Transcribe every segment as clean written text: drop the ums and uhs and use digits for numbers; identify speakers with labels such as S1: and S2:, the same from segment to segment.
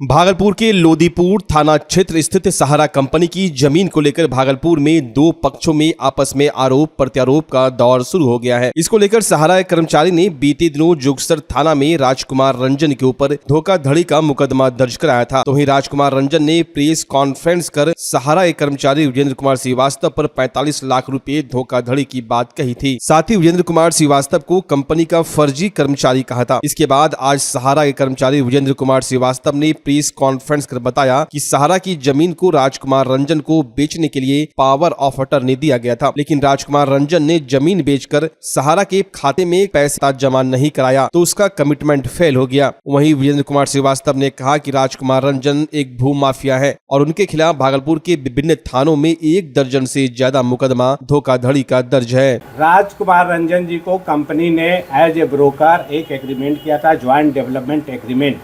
S1: भागलपुर के लोदीपुर थाना क्षेत्र स्थित सहारा कंपनी की जमीन को लेकर भागलपुर में दो पक्षों में आपस में आरोप प्रत्यारोप का दौर शुरू हो गया है। इसको लेकर सहारा कर्मचारी ने बीते दिनों जुगसर थाना में राजकुमार रंजन के ऊपर धोखाधड़ी का मुकदमा दर्ज कराया था। तो वहीं राजकुमार रंजन ने प्रेस कॉन्फ्रेंस कर सहारा कर्मचारी विजेंद्र कुमार श्रीवास्तव पर 45 लाख रुपए धोखाधड़ी की बात कही थी। साथ ही विजेंद्र कुमार श्रीवास्तव को कंपनी का फर्जी कर्मचारी कहा था। इसके बाद आज सहारा के कर्मचारी विजेंद्र कुमार श्रीवास्तव ने प्रेस कॉन्फ्रेंस कर बताया कि सहारा की जमीन को राजकुमार रंजन को बेचने के लिए पावर ऑफ अटर्नी दिया गया था, लेकिन राजकुमार रंजन ने जमीन बेचकर सहारा के खाते में पैसा जमा नहीं कराया तो उसका कमिटमेंट फेल हो गया। वहीं विजेंद्र कुमार श्रीवास्तव ने कहा कि राजकुमार रंजन एक भू माफिया है और उनके खिलाफ भागलपुर के विभिन्न थानों में 1 दर्जन से ज्यादा मुकदमा धोखाधड़ी का दर्ज है।
S2: राजकुमार रंजन जी को कंपनी ने एज ए ब्रोकर एक एग्रीमेंट किया था, ज्वाइंट डेवलपमेंट एग्रीमेंट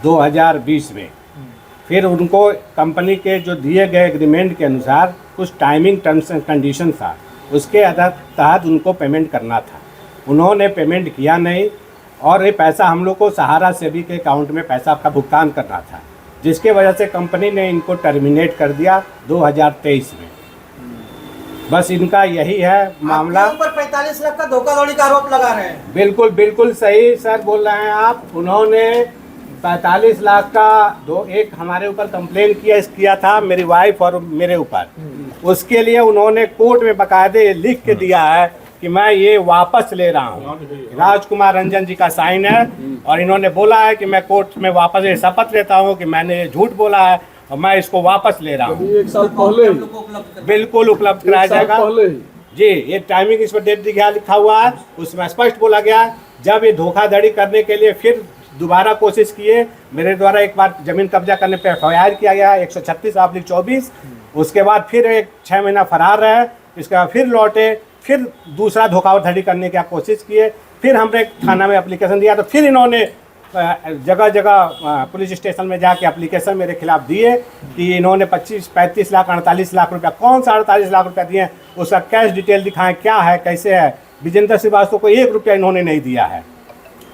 S2: 2020 में। फिर उनको कंपनी के जो दिए गए एग्रीमेंट के अनुसार कुछ टाइमिंग टर्म्स एंड कंडीशन था, उसके तहत उनको पेमेंट करना था। उन्होंने पेमेंट किया नहीं और ये पैसा हम लोग को सहारा सेबी के अकाउंट में पैसा का भुगतान करना था, जिसके वजह से कंपनी ने इनको टर्मिनेट कर दिया 2023 में। बस इनका यही है मामला।
S3: ऊपर 45 लाख का धोखाधड़ी का आरोप लगा रहे हैं।
S2: बिल्कुल बिल्कुल सही सर बोल रहे हैं आप। उन्होंने 45 लाख का एक हमारे ऊपर कंप्लेन किया था, मेरी वाइफ और मेरे ऊपर। उसके लिए उन्होंने कोर्ट में बकायदे लिख के दिया है कि मैं ये वापस ले रहा हूँ। राजकुमार रंजन जी का साइन है और इन्होंने बोला है कि मैं कोर्ट में वापस ये शपथ लेता हूँ कि मैंने झूठ बोला है और मैं इसको वापस ले रहा हूँ।
S4: 1 साल पहले
S2: बिल्कुल उपलब्ध कराया जाएगा जी। ये टाइमिंग इस पर डेट लिखा हुआ है, उसमें स्पष्ट बोला गया है। जब ये धोखाधड़ी करने के लिए फिर दोबारा कोशिश किए, मेरे द्वारा एक बार जमीन कब्जा करने पे FIR किया गया 136/24। उसके बाद फिर एक 6 महीना फरार रहे, इसके बाद फिर लौटे, फिर दूसरा धोखाधड़ी करने की कोशिश किए। फिर हमने थाना में एप्लीकेशन दिया तो फिर इन्होंने जगह जगह पुलिस स्टेशन में जाके एप्लीकेशन मेरे खिलाफ दिए कि इन्होंने 35 लाख 48 लाख रुपया, कौन सा 48 लाख रुपया दिए, उसका कैश डिटेल दिखाएं, क्या है कैसे है। विजेंद्र श्रीवास्तव को 1 रुपया इन्होंने नहीं दिया है।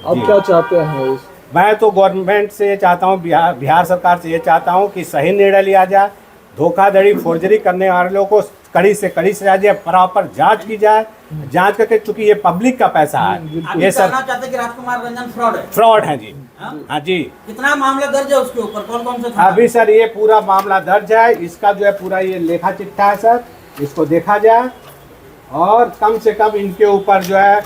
S4: अब क्या चाहते हैं?
S2: मैं तो गवर्नमेंट से ये चाहता हूँ, बिहार सरकार से ये चाहता हूँ कि सही निर्णय लिया जाए। धोखाधड़ी फोर्जरी करने वाले लोगों को कड़ी से कड़ी सजा दिया, प्रॉपर जांच की जाए। जांच करके, चूंकि ये पब्लिक का पैसा है। ये सर
S3: चाहते कि राजकुमार रंजन
S2: फ्रॉड है जी। हाँ जी।
S3: कितना मामला दर्ज है उसके ऊपर, कौन कौन से था?
S2: अभी सर ये पूरा मामला दर्ज है। इसका जो है पूरा ये लेखा चिट्ठा है सर, इसको देखा जाए और कम से कम इनके ऊपर जो है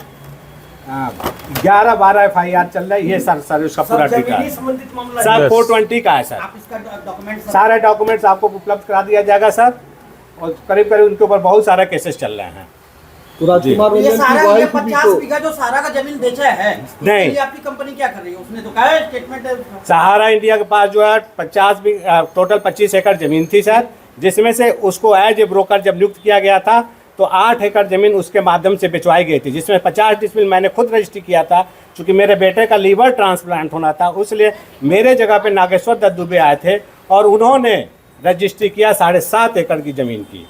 S2: 11-12 FIR चल रहा है। ये सर उसका पूरा डिटेल सर 420 का है सर।
S3: आप इसका डॉक्यूमेंट
S2: सारे डॉक्यूमेंट्स आपको उपलब्ध करा दिया जाएगा सर। और करीब उनके ऊपर बहुत सारे केसेस चल रहे हैं।
S4: तो राजकुमार
S3: ये
S4: रंजन
S3: सारा
S4: की
S3: ये
S4: वाइफ भी
S3: 50
S4: तो
S3: बीघा जो सारा का जमीन बेचा है,
S2: नहीं।
S3: इसके लिए आपकी कंपनी क्या कर रही है? उसने तो कहा है स्टेटमेंट है।
S2: सहारा इंडिया के पास जो है टोटल 25 एकड़ जमीन थी सर, जिसमें से उसको एज ए ब्रोकर जब नियुक्त किया गया था तो 8 एकड़ जमीन उसके माध्यम से बेचवाई गई थी, जिसमें 50 डिसमिल मैंने खुद रजिस्ट्री किया था। क्योंकि मेरे बेटे का लीवर ट्रांसप्लांट होना था, उसलिए मेरे जगह पे नागेश्वर दत्त दुबे आए थे और उन्होंने रजिस्ट्री किया 7.5 एकड़ की ज़मीन की।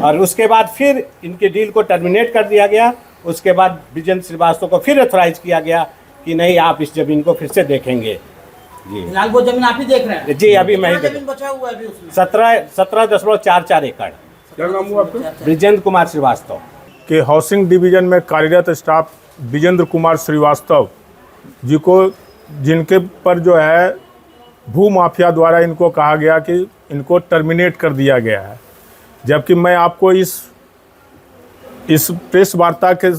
S2: और उसके बाद फिर इनके डील को टर्मिनेट कर दिया गया। उसके बाद विजेंद्र श्रीवास्तव को फिर ऑथराइज किया गया कि नहीं, आप इस ज़मीन को फिर से देखेंगे जी।
S3: फिलहाल वो जमीन आप ही देख रहे हैं?
S2: जी, अभी मैं
S3: जमीन बचा हुआ है अभी उसमें?
S2: 17.44 एकड़।
S4: क्या नाम हुआ आपका?
S2: विजेंद्र कुमार श्रीवास्तव
S5: के हाउसिंग डिवीजन में कार्यरत स्टाफ विजेंद्र कुमार श्रीवास्तव जी को, जिनके पर जो है भू माफिया द्वारा इनको कहा गया कि इनको टर्मिनेट कर दिया गया है। जबकि मैं आपको इस प्रेस वार्ता के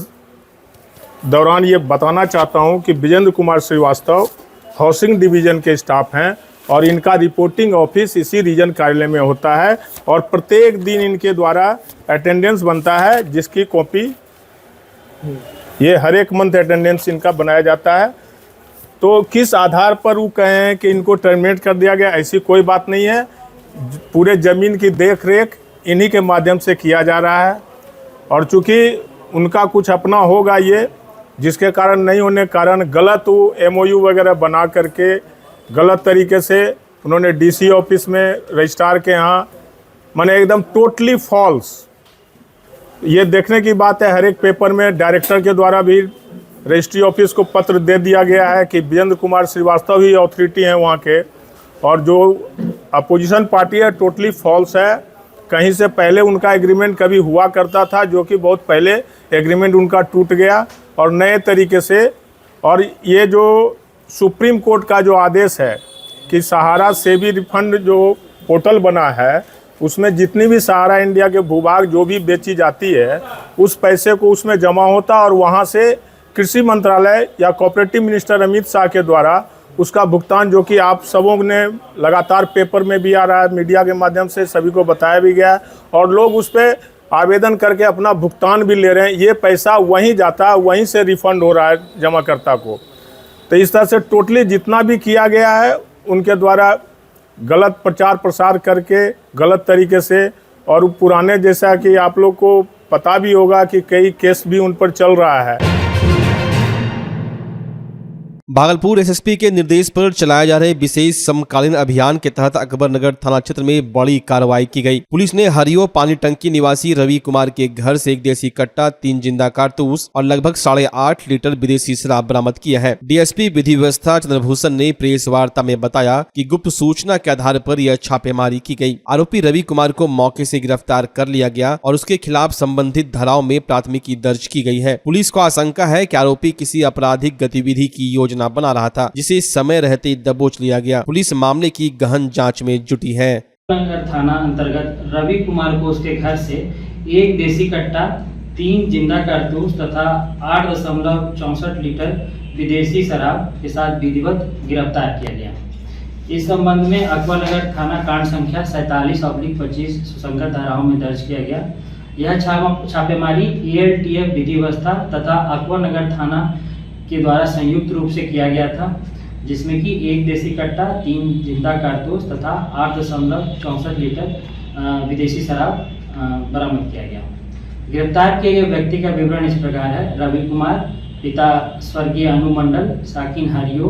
S5: दौरान ये बताना चाहता हूं कि विजेंद्र कुमार श्रीवास्तव हाउसिंग डिवीजन के स्टाफ हैं और इनका रिपोर्टिंग ऑफिस इसी रीजन कार्यालय में होता है और प्रत्येक दिन इनके द्वारा अटेंडेंस बनता है, जिसकी कॉपी ये हर एक मंथ अटेंडेंस इनका बनाया जाता है। तो किस आधार पर वो कहें कि इनको टर्मिनेट कर दिया गया, ऐसी कोई बात नहीं है। पूरे ज़मीन की देख रेख इन्हीं के माध्यम से किया जा रहा है और चूँकि उनका कुछ अपना होगा ये, जिसके कारण नहीं होने के कारण गलत वो MOU वगैरह बना करके गलत तरीके से उन्होंने DC ऑफिस में रजिस्ट्रार के यहाँ, माने एकदम टोटली फॉल्स। ये देखने की बात है, हर एक पेपर में डायरेक्टर के द्वारा भी रजिस्ट्री ऑफिस को पत्र दे दिया गया है कि विजेंद्र कुमार श्रीवास्तव ही अथॉरिटी हैं वहाँ के। और जो अपोजिशन पार्टी है टोटली फॉल्स है। कहीं से पहले उनका एग्रीमेंट कभी हुआ करता था, जो कि बहुत पहले एग्रीमेंट उनका टूट गया और नए तरीके से। और ये जो सुप्रीम कोर्ट का जो आदेश है कि सहारा सेवी रिफंड जो पोर्टल बना है, उसमें जितनी भी सहारा इंडिया के भूभाग जो भी बेची जाती है, उस पैसे को उसमें जमा होता और वहाँ से कृषि मंत्रालय या कोऑपरेटिव मिनिस्टर अमित शाह के द्वारा उसका भुगतान, जो कि आप सबों ने लगातार पेपर में भी आ रहा है, मीडिया के माध्यम से सभी को बताया भी गया है, और लोग उस पर आवेदन करके अपना भुगतान भी ले रहे हैं। ये पैसा वहीं जाता है, वहीं से रिफंड हो रहा है जमाकर्ता को। तो इस तरह से टोटली जितना भी किया गया है उनके द्वारा गलत प्रचार प्रसार करके गलत तरीके से, और पुराने जैसा कि आप लोग को पता भी होगा कि कई केस भी उन पर चल रहा है।
S1: भागलपुर एसएसपी के निर्देश पर चलाए जा रहे विशेष समकालीन अभियान के तहत अकबरनगर थाना क्षेत्र में बड़ी कार्रवाई की गई। पुलिस ने हरियो पानी टंकी निवासी रवि कुमार के घर से एक देसी कट्टा, 3 जिंदा कारतूस और लगभग 8.5 लीटर विदेशी शराब बरामद किया है। डीएसपी विधि व्यवस्था चंद्रभूषण ने प्रेस वार्ता में बताया कि गुप्त सूचना के आधार पर यह छापेमारी की गई। आरोपी रवि कुमार को मौके से गिरफ्तार कर लिया गया और उसके खिलाफ संबंधित धाराओं में प्राथमिकी दर्ज की गई है। पुलिस को आशंका है कि आरोपी किसी आपराधिक गतिविधि की योजना बना रहा था, जिसे समय रहते दबोच लिया गया। पुलिस मामले की गहन जांच में जुटी है।
S6: थाना अंतर्गत रवि कुमार को उसके घर से एक देसी कट्टा, 3 जिंदा कारतूस तथा 8.64 लीटर विदेशी शराब के साथ विधिवत गिरफ्तार किया गया। इस संबंध में अकबरनगर थाना कांड संख्या 47/25 सुसंगत धाराओं में दर्ज किया गया। यह छापेमारी ELTF विधि व्यवस्था तथा अकबरनगर थाना के द्वारा संयुक्त रूप से किया गया था, जिसमें कि 1 देसी कट्टा, 3 जिंदा कारतूस तथा 8.64 लीटर विदेशी शराब बरामद किया गया। गिरफ्तार किए गए व्यक्ति का विवरण इस प्रकार है। रवि कुमार, पिता स्वर्गीय अनु मंडल, साकिन हरियो,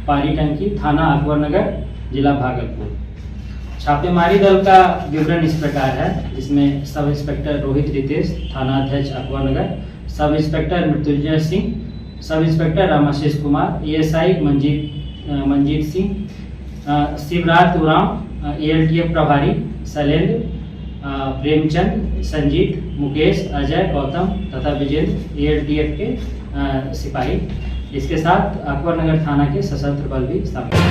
S6: पानी टंकी, थाना अकबरनगर, जिला भागलपुर। छापेमारी दल का विवरण इस प्रकार है, जिसमें सब इंस्पेक्टर रोहित रितेश, थाना अध्यक्ष Akbarnagar, sub inspector Mrityunjay Singh, sub inspector Ramashish Kumar, ASI Manjeet Singh, Shivraj Uraon, ELTF प्रभारी शैलेंद्र, प्रेमचंद, संजीत, मुकेश, अजय, गौतम तथा विजेंद्र ELTF के सिपाही। इसके साथ अकबरनगर थाना के सशस्त्र बल भी शामिल हैं।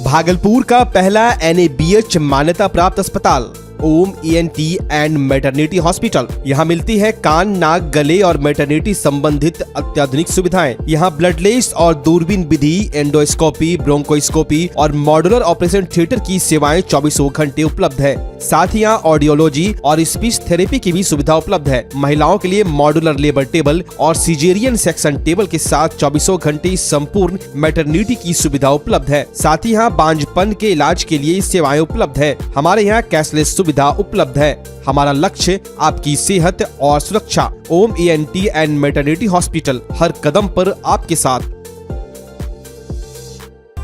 S1: भागलपुर का पहला NABH मान्यता प्राप्त अस्पताल ओम ENT एंड मैटरनिटी हॉस्पिटल। यहाँ मिलती है कान, नाक, गले और मैटरनिटी संबंधित अत्याधुनिक सुविधाएं। यहाँ ब्लडलेस और दूरबीन विधि, एंडोस्कोपी, ब्रोंकोस्कोपी और मॉड्यूलर ऑपरेशन थिएटर की सेवाएं 24 घंटे उपलब्ध है। साथ ही यहाँ ऑडियोलॉजी और स्पीच थेरेपी की भी सुविधा उपलब्ध है। महिलाओं के लिए मॉड्यूलर लेबर टेबल और सिजेरियन सेक्शन टेबल के साथ 24 घंटे संपूर्ण मैटरनिटी की सुविधा उपलब्ध है। साथ ही यहाँ बांझपन के इलाज के लिए सेवाएं उपलब्ध है। हमारे यहाँ कैशलेस सुविधा उपलब्ध है। हमारा लक्ष्य आपकी सेहत और सुरक्षा। ओम ENT एंड मैटरनिटी हॉस्पिटल, हर कदम पर आपके साथ।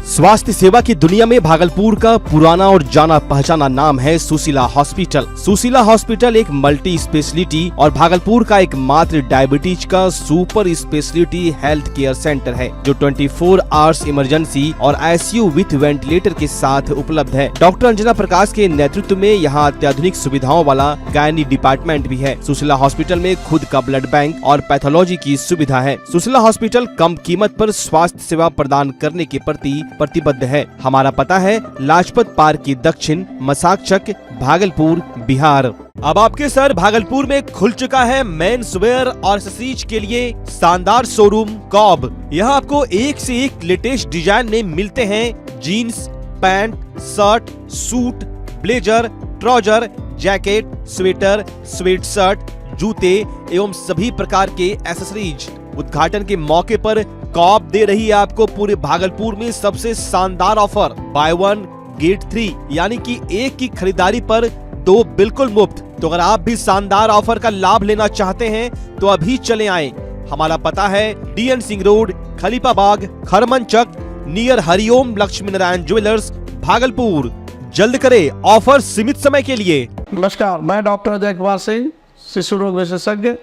S1: स्वास्थ्य सेवा की दुनिया में भागलपुर का पुराना और जाना पहचाना नाम है सुशीला हॉस्पिटल। सुशीला हॉस्पिटल एक मल्टी स्पेशलिटी और भागलपुर का एकमात्र डायबिटीज का super speciality health care centre है, जो 24 आवर्स इमरजेंसी और ICU विथ वेंटिलेटर के साथ उपलब्ध है। डॉक्टर अंजना प्रकाश के नेतृत्व में यहाँ अत्याधुनिक सुविधाओं वाला गायनी डिपार्टमेंट भी है। सुशीला हॉस्पिटल में खुद का ब्लड बैंक और पैथोलॉजी की सुविधा है। सुशीला हॉस्पिटल कम कीमत पर स्वास्थ्य सेवा प्रदान करने के प्रति प्रतिबद्ध है। हमारा पता है लाजपत पार्क की दक्षिण, मसाकचक, भागलपुर, बिहार। अब आपके सर भागलपुर में खुल चुका है मेंस वेयर और एक्सेसरीज के लिए शानदार शोरूम कॉब। यहाँ आपको एक से एक लेटेस्ट डिजाइन में मिलते हैं jeans, pant, shirt, suit, blazer, trouser, jacket, sweater, sweat shirt, जूते एवं सभी प्रकार के एक्सेसरीज। उद्घाटन के मौके पर कॉब दे रही है आपको पूरे भागलपुर में सबसे शानदार ऑफर, बाय 1 गेट 3, यानी कि एक की खरीदारी पर 2 बिल्कुल मुफ्त। तो अगर आप भी शानदार ऑफर का लाभ लेना चाहते हैं तो अभी चले आएं। हमारा पता है DN Singh road, Khalifabagh, Kharmanchak, near Hariom Lakshmi Narayan jewellers, Bhagalpur. जल्द करें, ऑफर सीमित समय के लिए।
S4: नमस्कार, मैं डॉक्टर अजय कुमार सिंह, शिशु रोग विशेषज्ञ,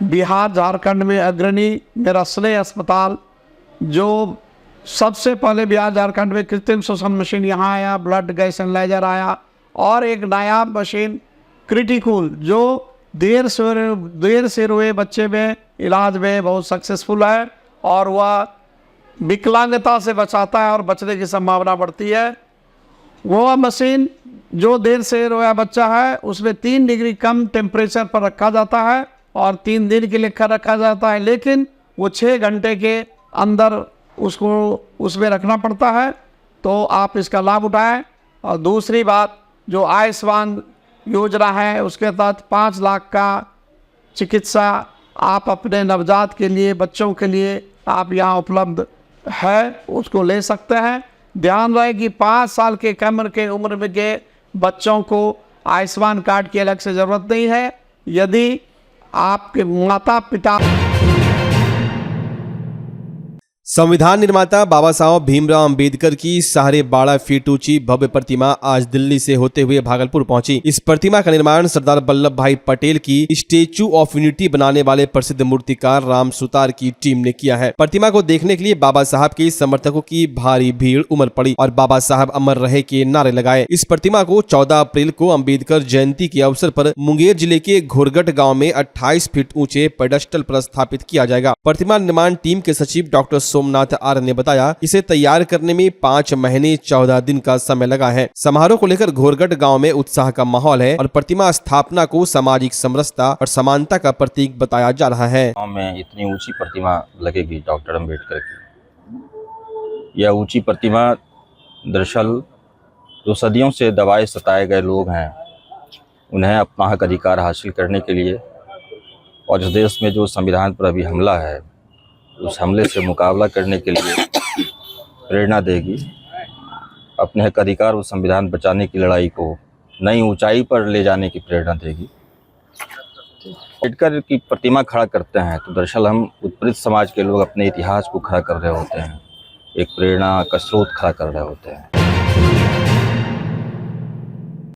S4: बिहार झारखंड में अग्रणी। मेरा स्नेह अस्पताल जो सबसे पहले बिहार झारखंड में कृत्रिम श्वसन मशीन यहाँ आया, ब्लड गैस एनालाइजर आया, और एक नया मशीन क्रिटिकल जो देर से रोए बच्चे में इलाज में बहुत सक्सेसफुल है, और वह विकलांगता से बचाता है और बचने की संभावना बढ़ती है। वो मशीन जो देर से रोया बच्चा है उसमें 3 डिग्री कम टेम्परेचर पर रखा जाता है और 3 दिन के लिए रखा जाता है, लेकिन वो 6 घंटे के अंदर उसको उसमें रखना पड़ता है। तो आप इसका लाभ उठाएं। और दूसरी बात, जो आयुष्मान योजना है उसके तहत 5 लाख का चिकित्सा आप अपने नवजात के लिए, बच्चों के लिए आप यहाँ उपलब्ध है, उसको ले सकते हैं। ध्यान रहे कि 5 साल के कम के उम्र में के बच्चों को आयुष्मान कार्ड की अलग से ज़रूरत नहीं है। यदि आपके माता पिता
S1: संविधान निर्माता बाबा साहब भीमराव अंबेडकर की 12.5 फीट ऊंची भव्य प्रतिमा आज दिल्ली से होते हुए भागलपुर पहुंची। इस प्रतिमा का निर्माण सरदार वल्लभ भाई पटेल की स्टेच्यू ऑफ यूनिटी बनाने वाले प्रसिद्ध मूर्तिकार राम सुतार की टीम ने किया है। प्रतिमा को देखने के लिए बाबा साहब के समर्थकों की भारी भीड़ उमड़ पड़ी और बाबा साहब अमर रहे के नारे लगाए। इस प्रतिमा को 14 अप्रैल को अंबेडकर जयंती के अवसर पर मुंगेर जिले के घोरगट गाँव में 28 फीट ऊंचे पेडस्टल पर स्थापित किया जाएगा। प्रतिमा निर्माण टीम के सचिव डॉक्टर सोमनाथ आर्य ने बताया, इसे तैयार करने में 5 महीने 14 दिन का समय लगा है। समारोह को लेकर घोरगट गांव में उत्साह का माहौल है और प्रतिमा स्थापना को सामाजिक समरसता और समानता का प्रतीक बताया जा रहा है।
S7: गांव में इतनी ऊंची प्रतिमा लगेगी डॉक्टर अंबेडकर की। यह ऊंची प्रतिमा दरअसल जो सदियों से दबाए सताए गए लोग हैं उन्हें अपना हक अधिकार हासिल करने के लिए और इस देश में जो संविधान पर अभी हमला है उस हमले से मुकाबला करने के लिए प्रेरणा देगी। अपने हक अधिकार और संविधान बचाने की लड़ाई को नई ऊंचाई पर ले जाने की प्रेरणा देगी। अंबेडकर की प्रतिमा खड़ा करते हैं तो दरअसल हम उत्पीड़ित समाज के लोग अपने इतिहास को खड़ा कर रहे होते हैं, एक प्रेरणा का स्रोत खड़ा कर रहे होते हैं।